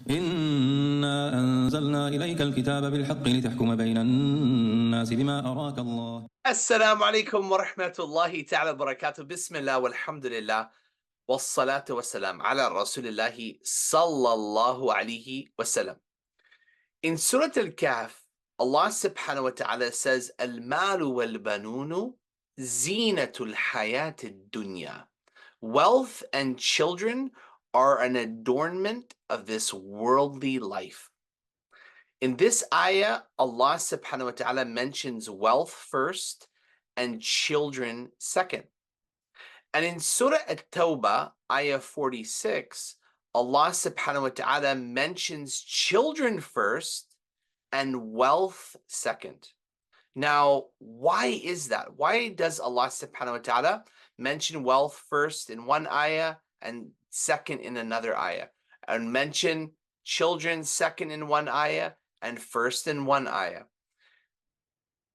إنا أنزلنا إليك الكتاب بالحق لتحكم بين الناس بما أراك الله. Assalamu alaikum wa rahmatullahi ta'ala barakatuh. Bismillah walhamdulillah. Wassalatu wassalam ala rasulillahi sallallahu alayhi wasallam. In Surah Al-Kahf, Allah subhanahu wa ta'ala says, Al-malu wal-banunu zinatul hayat dunya. Wealth and children are an adornment of this worldly life. In this ayah, Allah subhanahu wa ta'ala mentions wealth first and children second. And in Surah At-Tawbah, ayah 46, Allah subhanahu wa ta'ala mentions children first and wealth second. Now, why is that? Why does Allah subhanahu wa ta'ala mention wealth first in one ayah and second in another ayah? And mention children second in one ayah and first in one ayah?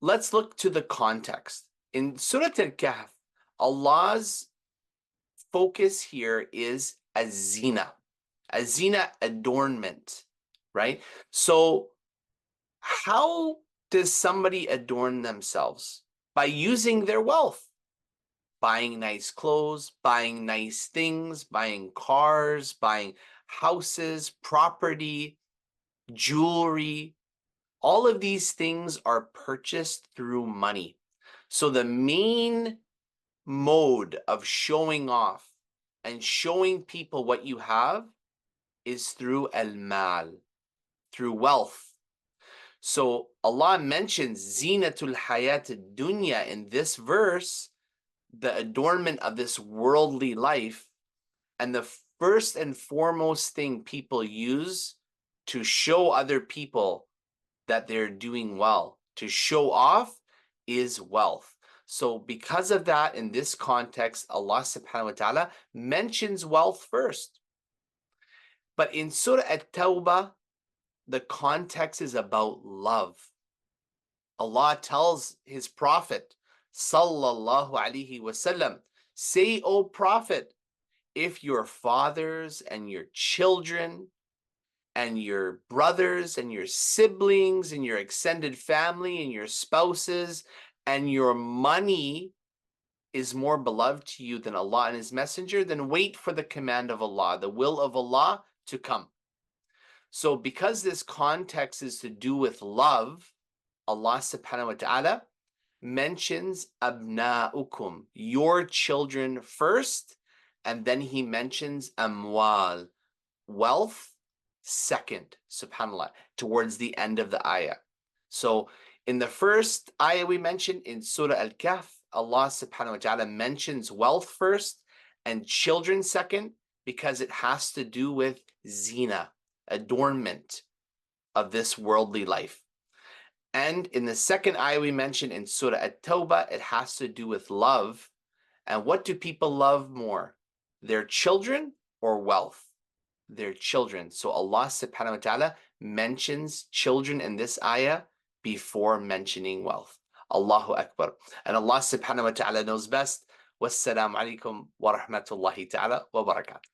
Let's look to the context. In Surah Al-Kahf, Allah's focus here is a zina adornment, right? So how does somebody adorn themselves? By using their wealth, buying nice clothes, buying nice things, buying cars, buying houses, property, jewelry. All of these things are purchased through money. So the main mode of showing off and showing people what you have is through al-mal, through wealth. So Allah mentions zinatul hayat dunya in this verse, the adornment of this worldly life, and the first and foremost thing people use to show other people that they're doing well, to show off, is wealth. So because of that, in this context, Allah subhanahu wa ta'ala mentions wealth first. But in Surah At-Tawbah, the context is about love. Allah tells his Prophet, sallallahu alaihi wasallam, say, O Prophet, if your fathers and your children and your brothers and your siblings and your extended family and your spouses and your money is more beloved to you than Allah and his messenger, then wait for the command of Allah, the will of Allah to come. So because this context is to do with love, Allah subhanahu wa ta'ala mentions abna'ukum, your children first, and then he mentions amwal, wealth, second, subhanAllah, towards the end of the ayah. So in the first ayah we mentioned in Surah Al-Kahf, Allah subhanahu wa ta'ala mentions wealth first and children second because it has to do with zina, adornment of this worldly life. And in the second ayah we mentioned in Surah At-Tawbah, it has to do with love. And what do people love more? Their children or wealth? Their children. So Allah subhanahu wa ta'ala mentions children in this ayah before mentioning wealth. Allahu Akbar. And Allah subhanahu wa ta'ala knows best. Wassalamu alaikum wa rahmatullahi ta'ala wa barakatuh.